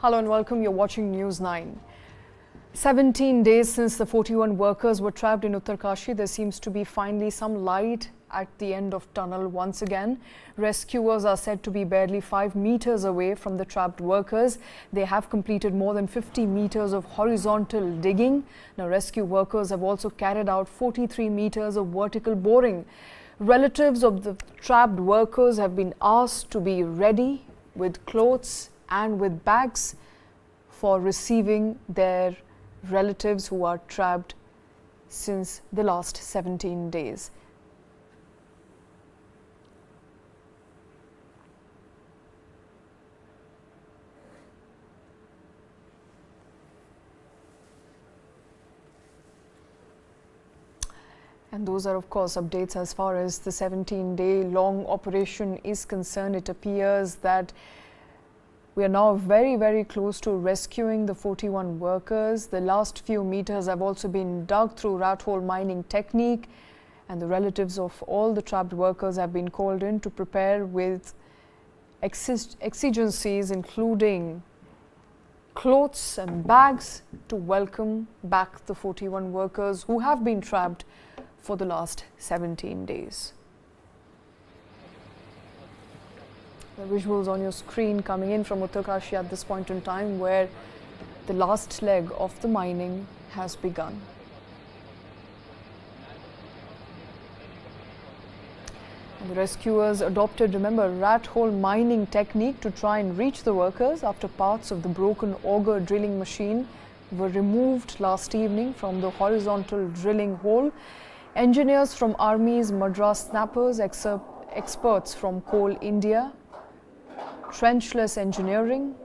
Hello and welcome. You're watching News 9. 17 days since the 41 workers were trapped in Uttarkashi, there seems to be finally some light at the end of tunnel once again. Rescuers are said to be barely 5 meters away from the trapped workers. They have completed more than 50 meters of horizontal digging. Now, rescue workers have also carried out 43 meters of vertical boring. Relatives of the trapped workers have been asked to be ready with clothes and with bags for receiving their relatives who are trapped since the last 17 days. And those are, of course, updates as far as the 17-day long operation is concerned. It appears that we are now very, very close to rescuing the 41 workers. The last few meters have also been dug through rat hole mining technique, and the relatives of all the trapped workers have been called in to prepare with exigencies, including clothes and bags, to welcome back the 41 workers who have been trapped for the last 17 days. The visuals on your screen coming in from Uttarkashi at this point in time, where the last leg of the mining has begun. And the rescuers adopted, remember, rat hole mining technique to try and reach the workers after parts of the broken auger drilling machine were removed last evening from the horizontal drilling hole. Engineers from Army's Madras Snappers, experts from Coal India, Trenchless Engineering,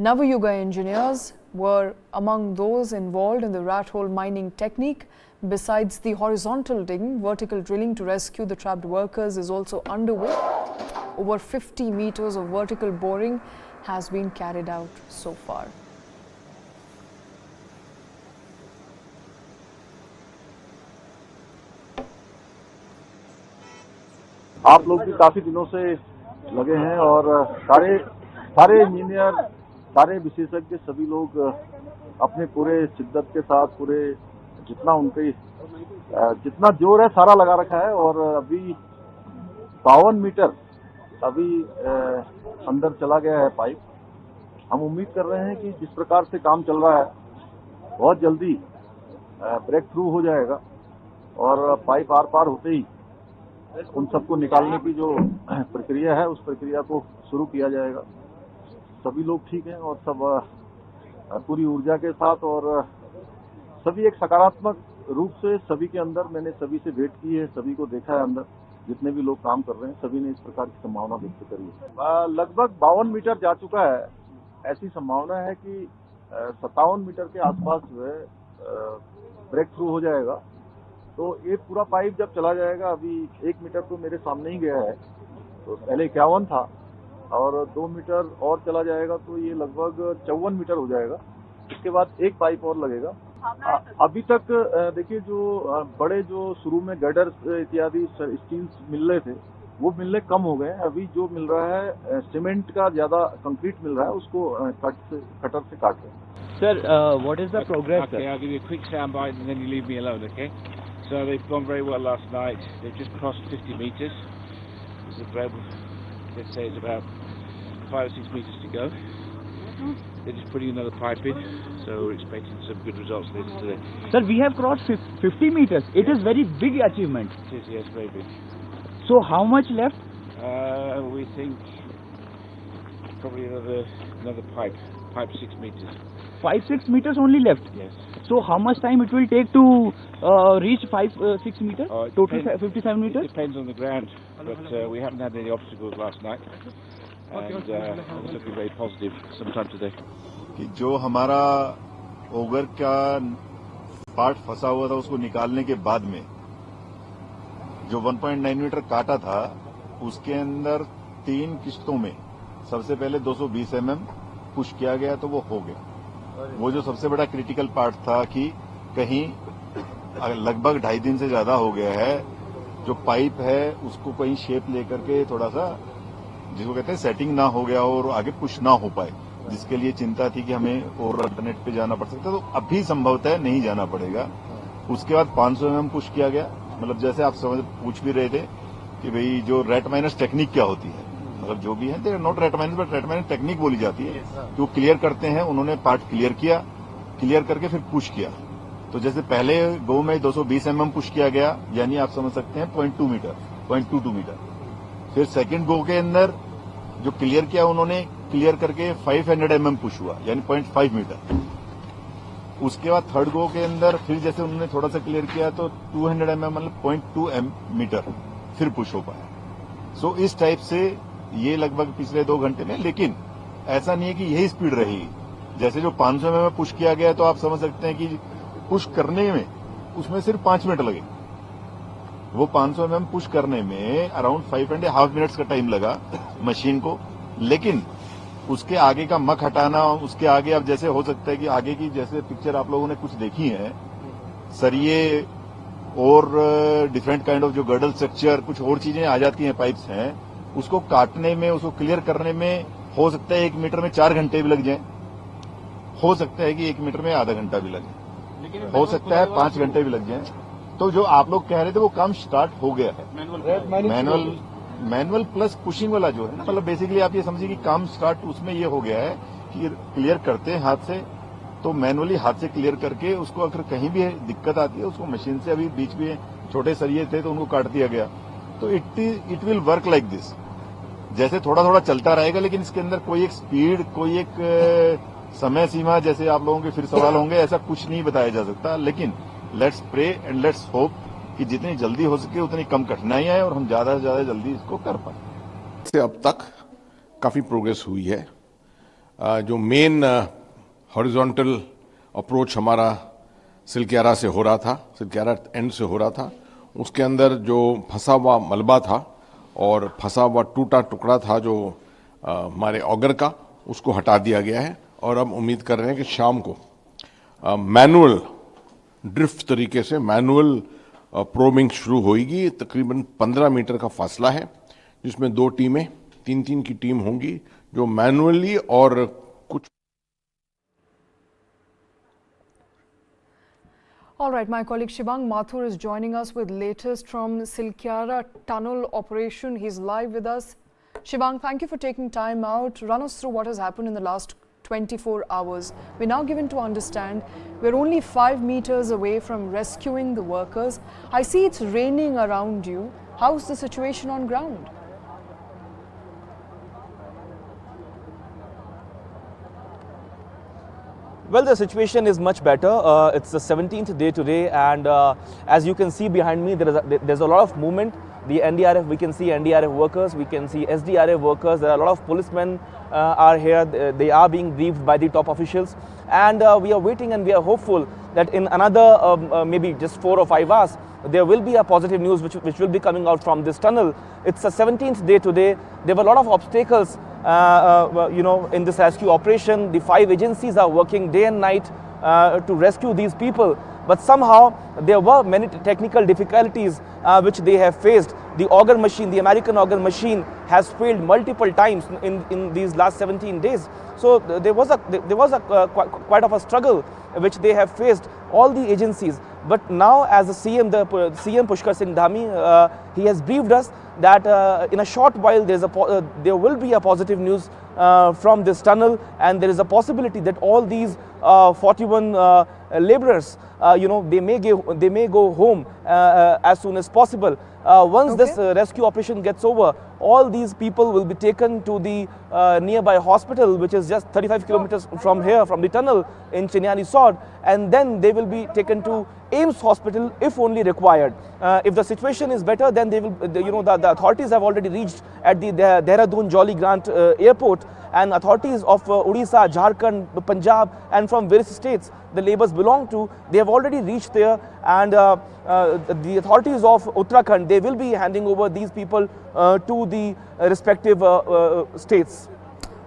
Navayuga engineers were among those involved in the rat hole mining technique. Besides the horizontal digging, vertical drilling to rescue the trapped workers is also underway. Over 50 meters of vertical boring has been carried out so far. आप लोग भी काफी दिनों से लगे हैं और सारे इंजीनियर, सारे विशेषज्ञ, सभी लोग अपने पूरे शिद्दत के साथ, पूरे जितना जोर है सारा लगा रखा है। और अभी 52 मीटर अभी अंदर चला गया है पाइप। हम उम्मीद कर रहे हैं कि जिस प्रकार से काम चल रहा है बहुत जल्दी ब्रेक थ्रू हो जाएगा और पाइप आर पार होते ही उन सबको निकालने की जो प्रक्रिया है उस प्रक्रिया को शुरू किया जाएगा। सभी लोग ठीक हैं और सब पूरी ऊर्जा के साथ और सभी एक सकारात्मक रूप से सभी के अंदर, मैंने सभी से भेंट की है, सभी को देखा है अंदर, जितने भी लोग काम कर रहे हैं सभी ने इस प्रकार की संभावना व्यक्त करी है। लगभग 52 मीटर जा चुका है। ऐसी संभावना है कि 57 मीटर के आसपास जो है ब्रेक थ्रू हो जाएगा। तो एक पूरा पाइप जब चला जाएगा, अभी 1 मीटर तो मेरे सामने ही गया है, तो पहले 51 था और 2 मीटर और चला जाएगा तो ये लगभग 54 मीटर हो जाएगा। इसके बाद एक पाइप और लगेगा। अभी तक देखिए जो बड़े जो शुरू में गडर्स इत्यादि स्टील्स मिल रहे थे वो मिलने कम हो गए। अभी जो मिल रहा है सीमेंट का ज्यादा कंक्रीट मिल रहा है, उसको कटर से काट रहे हैं। Sir, what is the progress? Okay, I'll give you a quick soundbite and then you leave me alone, okay? So they've gone very well last night. They've just crossed 50 meters. It's about, let's say it's about 5 or 6 meters to go. They're just putting another pipe in, so we're expecting some good results later today. Sir, we have crossed 50 meters. It is very big achievement. It is, yes, very big. So how much left? We think probably another pipe 6 meters. 5-6 meters only left. Yes. So how much time it will take to reach 5-6 meters? Total 57 meters? It depends on the ground, but we haven't had any obstacles last night, and it's looking very positive sometime today. कि जो हमारा ogre का part फंसा हुआ था उसको निकालने के बाद में जो 1.9 मीटर काटा था उसके अंदर 3 किश्तों में सबसे पहले 220 mm पुश किया गया तो वो हो गया। वो जो सबसे बड़ा क्रिटिकल पार्ट था कि कहीं लगभग 2.5 दिन से ज्यादा हो गया है, जो पाइप है उसको कहीं शेप लेकर के थोड़ा सा जिसको कहते हैं सेटिंग ना हो गया और आगे पुश ना हो पाए, जिसके लिए चिंता थी कि हमें और अल्टरनेट पे जाना पड़ सकता है, तो अभी संभवतः नहीं जाना पड़ेगा। उसके बाद 500 mm पुश किया गया। मतलब जैसे आप पूछ भी रहे थे कि भाई जो रेट माइनस टेक्निक क्या होती है, मतलब जो भी है they not rate minus but rate minus technique बोली जाती है, जो क्लियर करते हैं। उन्होंने पार्ट क्लियर किया, क्लियर करके फिर पुश किया। तो जैसे पहले गो में 220 mm पुश किया गया, यानी आप समझ सकते हैं 0.22 मीटर। फिर सेकंड गो के अंदर जो क्लियर किया उन्होंने, क्लियर करके 500 mm पुश हुआ, यानी 0.5 मीटर। उसके बाद थर्ड गो के अंदर फिर जैसे उन्होंने थोड़ा सा क्लियर किया तो 200 mm मतलब 0.2 मीटर फिर पुश हो पाया। सो इस टाइप से ये लगभग पिछले 2 घंटे में, लेकिन ऐसा नहीं है कि यही स्पीड रहेगी। जैसे जो 500 mm पुश किया गया तो आप समझ सकते हैं कि पुश करने में उसमें सिर्फ 5 मिनट लगे। वो 500 mm पुश करने में अराउंड 5.5 मिनट्स का टाइम लगा मशीन को, लेकिन उसके आगे का मक हटाना, उसके आगे अब जैसे हो सकता है कि आगे की जैसे पिक्चर आप लोगों ने कुछ देखी है, सरिये और डिफरेंट काइंड ऑफ जो गर्डल स्ट्रक्चर, कुछ और चीजें आ जाती हैं, पाइप्स हैं, उसको काटने में, उसको क्लियर करने में हो सकता है 1 मीटर में 4 घंटे भी लग जाए, हो सकता है कि 1 मीटर में आधा घंटा भी लगे, हो सकता है 5 घंटे भी लग जाए। तो जो आप लोग कह रहे थे वो काम स्टार्ट हो गया है। मैनुअल प्लस पुशिंग वाला जो है ना, मतलब बेसिकली आप ये समझिए कि काम स्टार्ट उसमें ये हो गया है कि क्लियर करते हैं हाथ से, तो मैनुअली हाथ से क्लियर करके उसको अगर कहीं भी दिक्कत आती है उसको मशीन से, अभी बीच में छोटे सरिये थे तो उनको काट दिया गया। तो it will work like this, जैसे थोड़ा थोड़ा चलता रहेगा, लेकिन इसके अंदर कोई एक स्पीड, कोई एक समय सीमा, जैसे आप लोगों के फिर सवाल होंगे, ऐसा कुछ नहीं बताया जा सकता। लेकिन let's pray and let's hope कि जितनी जल्दी हो सके उतनी कम कठिनाइयां हैं और हम ज्यादा से ज्यादा जल्दी इसको कर पाए। से अब तक काफी प्रोग्रेस हुई है। जो मेन हॉरिजॉन्टल अप्रोच हमारा सिल्कियारा से हो रहा था, सिल्कियारा एंड से हो रहा था, उसके अंदर जो फंसा हुआ मलबा था और फंसा हुआ टूटा टुकड़ा था जो हमारे ऑगर का, उसको हटा दिया गया है। और अब उम्मीद कर रहे हैं कि शाम को मैनुअल ड्रिफ्ट तरीके से मैनुअल प्रोबिंग शुरू होगी। तकरीबन 15 मीटर का फासला है, जिसमें 2 टीमें, 3-3 की टीम होंगी जो मैनुअली और कुछ। All right, my colleague Shivang Mathur is joining us with latest from Silkyara tunnel operation. He's live with us. Shivang, thank you for taking time out. Run us through what has happened in the last 24 hours. We're now given to understand we're only 5 meters away from rescuing the workers. I see it's raining around you. How's the situation on ground? Well, the situation is much better. It's the 17th day today, and as you can see behind me, there's a lot of movement. The NDRF, we can see NDRF workers, we can see SDRF workers. There are a lot of policemen are here. They are being briefed by the top officials, and we are waiting and we are hopeful that in another maybe just 4 or 5 hours, there will be a positive news which will be coming out from this tunnel. It's the 17th day today. There were a lot of obstacles in this rescue operation. The 5 agencies are working day and night to rescue these people. But somehow there were many technical difficulties which they have faced. The auger machine, the American auger machine, has failed multiple times in these last 17 days. So there was quite of a struggle which they have faced, all the agencies. But now, as the CM Pushkar Singh Dhami, he has briefed us that in a short while there will be a positive news from this tunnel, and there is a possibility that all these 41 laborers, they may go home as soon as possible. Once this rescue operation gets over, all these people will be taken to the nearby hospital, which is just 35 kilometers from here, from the tunnel in Chinyani Sod, and then they will be taken to AIMS hospital if only required. If the situation is better, then they will, the authorities have already reached at the Dehradun Jolly Grant airport, and authorities of Odisha, Jharkhand, Punjab, and from various states the labours belong to, they have already reached there, and the authorities of Uttarakhand, they will be handing over these people to the respective states.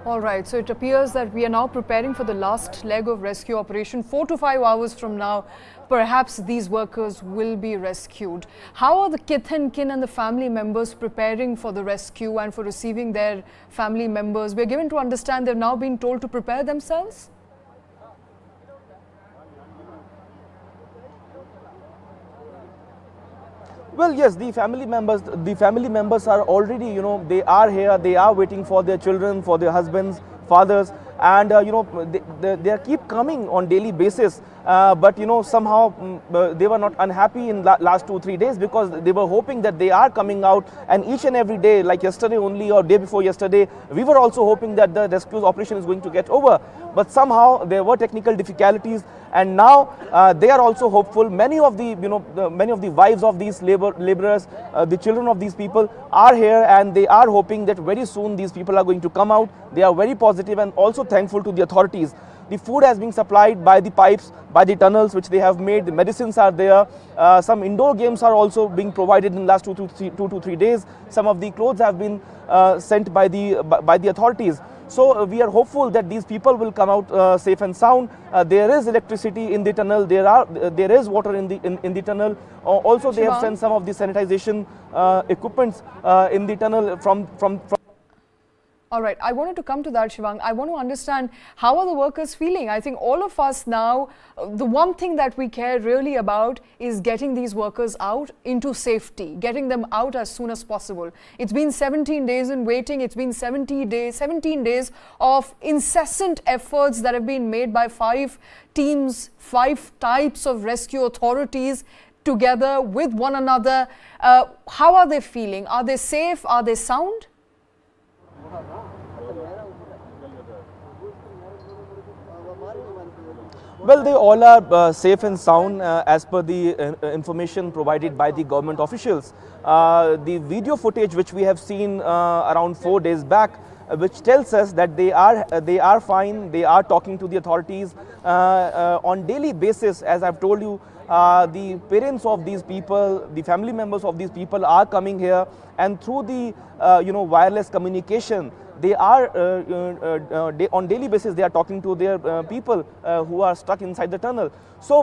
All right, so it appears that we are now preparing for the last leg of rescue operation. 4 to 5 hours from now, perhaps these workers will be rescued. How are the kith and kin and the family members preparing for the rescue and for receiving their family members? We're given to understand they've now been told to prepare themselves. Well, yes, the family members are already, they are here, they are waiting for their children, for their husbands, fathers, and they keep coming on daily basis. But somehow they were not unhappy in last 2-3 days, because they were hoping that they are coming out, and each and every day, like yesterday only or day before yesterday, we were also hoping that the rescue operation is going to get over. But somehow there were technical difficulties, and now they are also hopeful. Many of the many of the wives of these laborers, the children of these people are here, and they are hoping that very soon these people are going to come out. They are very positive and also thankful to the authorities. The food has been supplied by the pipes, by the tunnels which they have made. The medicines are there. Some indoor games are also being provided in the last 2 to 3 days. Some of the clothes have been sent by the authorities. So we are hopeful that these people will come out safe and sound. There is electricity in the tunnel. There is water in the tunnel. Also, they have sent some of the sanitization equipments in the tunnel from. All right, I wanted to come to that, Shivang. I want to understand, how are the workers feeling? I think all of us now, the one thing that we care really about is getting these workers out into safety, getting them out as soon as possible. It's been 17 days in waiting. It's been 17 days of incessant efforts that have been made by 5 teams, 5 types of rescue authorities together with one another. How are they feeling? Are they safe? Are they sound? Well, they all are safe and sound as per the information provided by the government officials. The video footage which we have seen around 4 days back, which tells us that they are fine. They are talking to the authorities on daily basis. As I've told you, the parents of these people, the family members of these people are coming here, and through the wireless communication, they are on daily basis they are talking to their people who are stuck inside the tunnel. So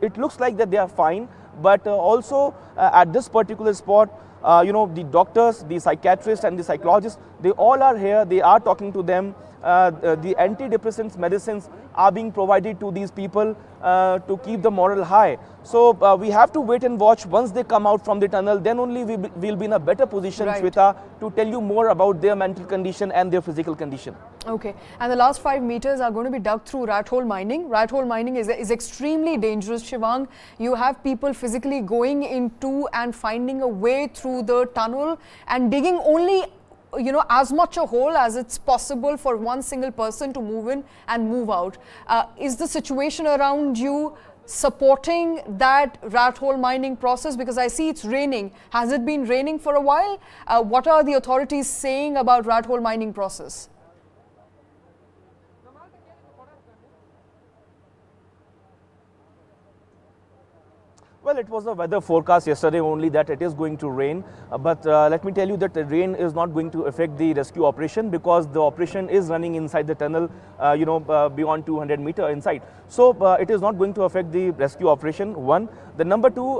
it looks like that they are fine, but also at this particular spot, the doctors, the psychiatrists and the psychologists, they all are here. They are talking to them. The antidepressants medicines are being provided to these people to keep the morale high. So we have to wait and watch. Once they come out from the tunnel, then only we will be in a better position, right, Shweta, to tell you more about their mental condition and their physical condition. Okay, and the last 5 meters are going to be dug through rat hole mining. Rat hole mining is extremely dangerous, Shivang. You have people physically going into and finding a way through the tunnel and digging only as much a hole as it's possible for one single person to move in and move out. Is the situation around you supporting that rat hole mining process? Because I see it's raining. Has it been raining for a while? What are the authorities saying about rat hole mining process? Well, it was a weather forecast yesterday only that it is going to rain, but let me tell you that the rain is not going to affect the rescue operation, because the operation is running inside the tunnel, beyond 200 meters inside. So it is not going to affect the rescue operation, one. The number two,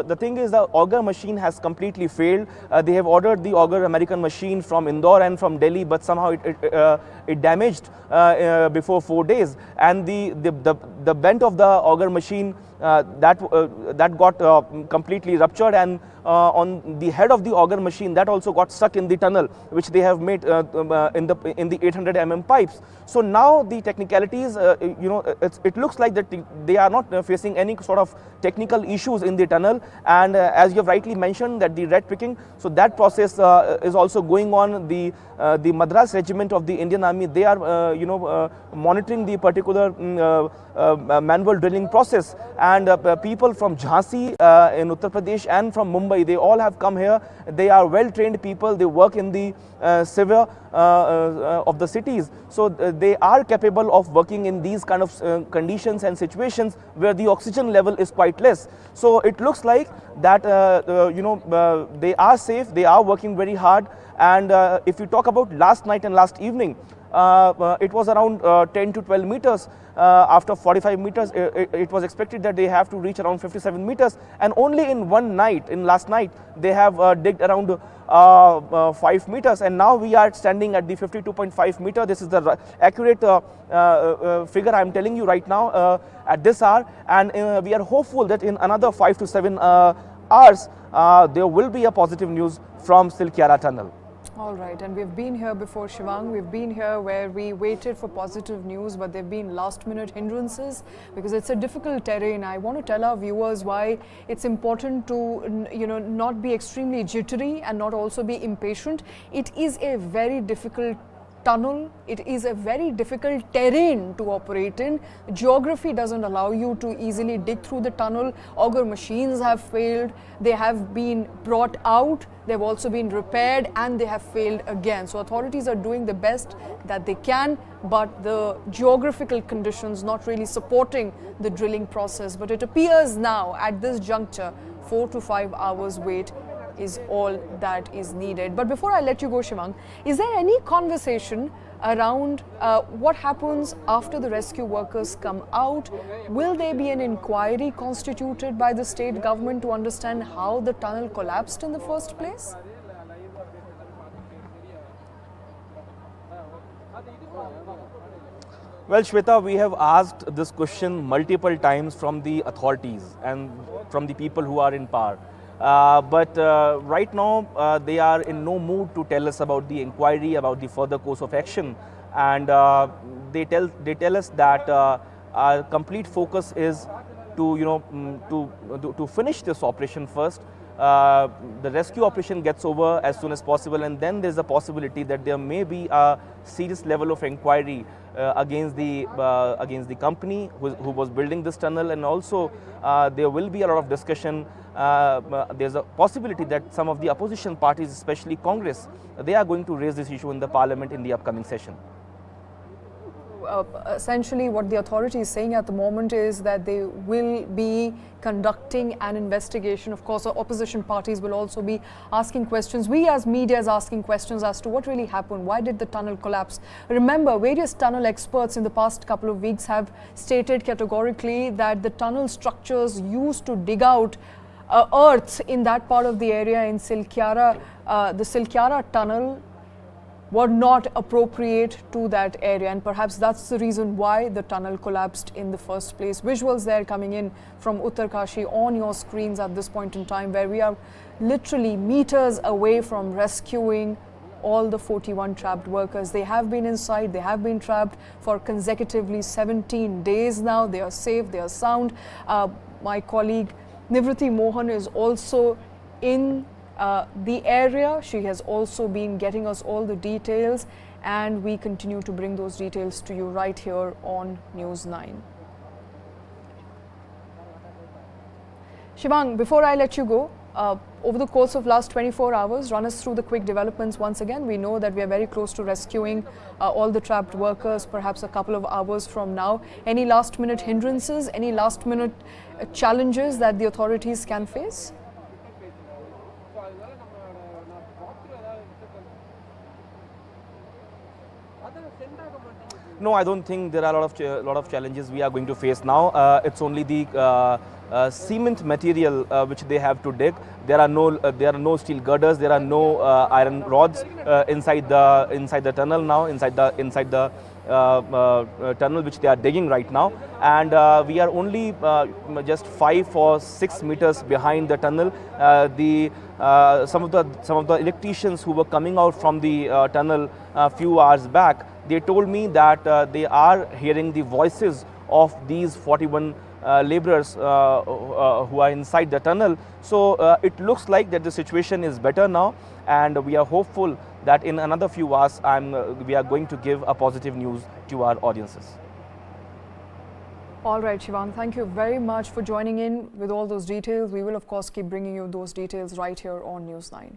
the thing is the auger machine has completely failed. They have ordered the auger American machine from Indore and from Delhi, but somehow it damaged before 4 days, and the bent of the auger machine that got completely ruptured, and on the head of the auger machine that also got stuck in the tunnel which they have made in the 800 mm pipes. So now the technicalities, it looks like that they are not facing any sort of technical issues in the tunnel, and as you have rightly mentioned that the red picking, so that process is also going on. The Madras regiment of the Indian Army, they are monitoring the particular manual drilling process, and people from Jhansi in Uttar Pradesh and from Mumbai Mumbai. They all have come here. They are well-trained people. They work in the civil of the cities. So they are capable of working in these kind of conditions and situations where the oxygen level is quite less. So it looks like that they are safe. They are working very hard. And if you talk about last night and last evening, it was around 10 to 12 meters. After 45 meters, it was expected that they have to reach around 57 meters. And only in one night, in last night, they have digged around 5 meters. And now we are standing at the 52.5 meter. This is the accurate figure I am telling you right now at this hour. And we are hopeful that in another 5 to 7 hours, there will be a positive news from Silkyara tunnel. All right, and we've been here before, Shivang. We've been here where we waited for positive news, but there have been last-minute hindrances because it's a difficult terrain. I want to tell our viewers why it's important to, not be extremely jittery and not also be impatient. It is a very difficult tunnel. It is a very difficult terrain to operate in. Geography doesn't allow you to easily dig through the tunnel. Auger machines have failed. They have been brought out. They've also been repaired and they have failed again. So authorities are doing the best that they can, but the geographical conditions not really supporting the drilling process. But it appears now at this juncture, 4 to 5 hours wait is all that is needed. But before I let you go, Shivang, is there any conversation around what happens after the rescue workers come out? Will there be an inquiry constituted by the state government to understand how the tunnel collapsed in the first place? Well, Shweta, we have asked this question multiple times from the authorities and from the people who are in power. But right now, they are in no mood to tell us about the inquiry, about the further course of action. And they tell us that our complete focus is to, to finish this operation first. The rescue operation gets over as soon as possible, and then there's a possibility that there may be a serious level of inquiry against the company who was building this tunnel, and also there will be a lot of discussion. There's a possibility that some of the opposition parties, especially Congress, they are going to raise this issue in the parliament in the upcoming session. Essentially, what the authority is saying at the moment is that they will be conducting an investigation. Of course, the opposition parties will also be asking questions. We as media is asking questions as to what really happened. Why did the tunnel collapse? Remember, various tunnel experts in the past couple of weeks have stated categorically that the tunnel structures used to dig out earth in that part of the area in Silkyara, the Silkyara tunnel, were not appropriate to that area, and perhaps that's the reason why the tunnel collapsed in the first place. Visuals there coming in from Uttarkashi on your screens at this point in time, where we are literally meters away from rescuing all the 41 trapped workers. They have been inside, they have been trapped for consecutively 17 days now. They are safe, they are sound. My colleague Nivriti Mohan is also in the area. She has also been getting us all the details, and we continue to bring those details to you right here on News 9. Shivang, before I let you go, over the course of last 24 hours, run us through the quick developments once again. We know that we are very close to rescuing all the trapped workers, perhaps a couple of hours from now. Any last minute hindrances, any last minute challenges that the authorities can face? No, I don't think there are a lot of challenges we are going to face now. It's only the cement material which they have to dig. There are no steel girders. There are no iron rods inside the tunnel now. Inside the tunnel which they are digging right now, and we are only just 5 or 6 meters behind the tunnel. Some of the electricians who were coming out from the tunnel a few hours back, they told me that they are hearing the voices of these 41 laborers who are inside the tunnel. So it looks like that the situation is better now, and we are hopeful that in another few hours we are going to give a positive news to our audiences. All right, Shivang, thank you very much for joining in with all those details. We will, of course, keep bringing you those details right here on News9.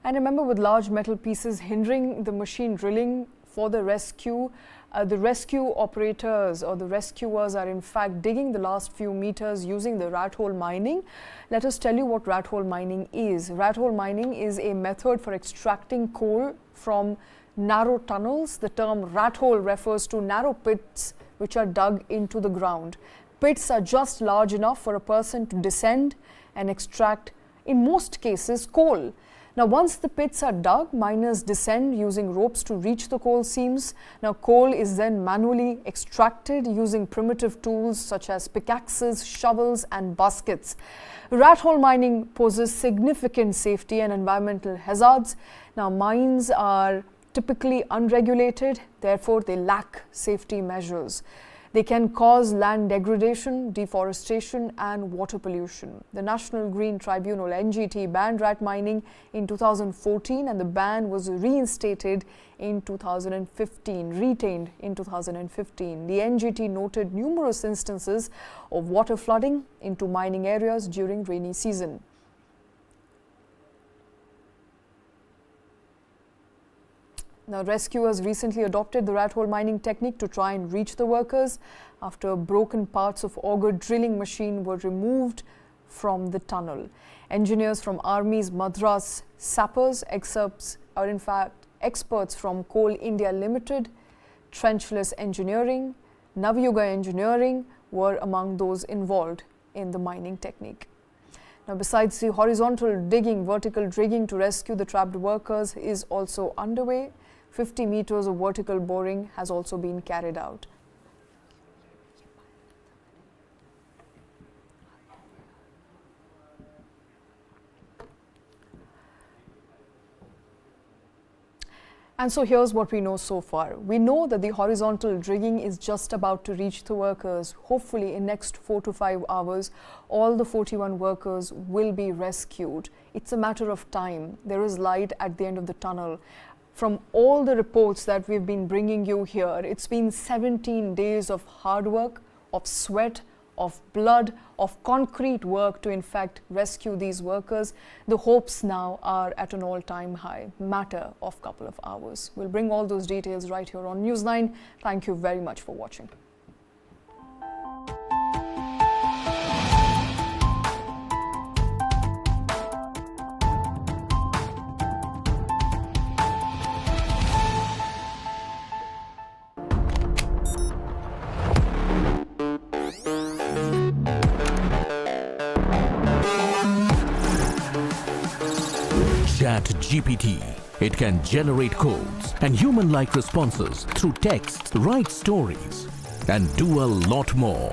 And remember, with large metal pieces hindering the machine drilling for the rescue operators or the rescuers are in fact digging the last few meters using the rat hole mining. Let us tell you what rat hole mining is. Rat hole mining is a method for extracting coal from narrow tunnels. The term rat hole refers to narrow pits which are dug into the ground. Pits are just large enough for a person to descend and extract, in most cases, coal. Now, once the pits are dug, miners descend using ropes to reach the coal seams. Now, coal is then manually extracted using primitive tools such as pickaxes, shovels and baskets. Rat hole mining poses significant safety and environmental hazards. Now, mines are typically unregulated, therefore they lack safety measures. They can cause land degradation, deforestation and water pollution. The National Green Tribunal (NGT) banned rat mining in 2014 and the ban was reinstated in 2015, retained in 2015. The NGT noted numerous instances of water flooding into mining areas during rainy season. Now, rescuers recently adopted the rat hole mining technique to try and reach the workers after broken parts of auger drilling machine were removed from the tunnel. Engineers from Army's Madras Sappers are in fact experts from Coal India Limited, Trenchless Engineering, Navyuga Engineering were among those involved in the mining technique. Now, besides the horizontal digging, vertical digging to rescue the trapped workers is also underway. 50 meters of vertical boring has also been carried out. And so here's what we know so far. We know that the horizontal digging is just about to reach the workers. Hopefully in next 4 to 5 hours, all the 41 workers will be rescued. It's a matter of time. There is light at the end of the tunnel. From all the reports that we've been bringing you here, it's been 17 days of hard work, of sweat, of blood, of concrete work to in fact rescue these workers. The hopes now are at an all-time high, matter of couple of hours. We'll bring all those details right here on News9. Thank you very much for watching. ChatGPT. It can generate codes and human-like responses through text, write stories, and do a lot more.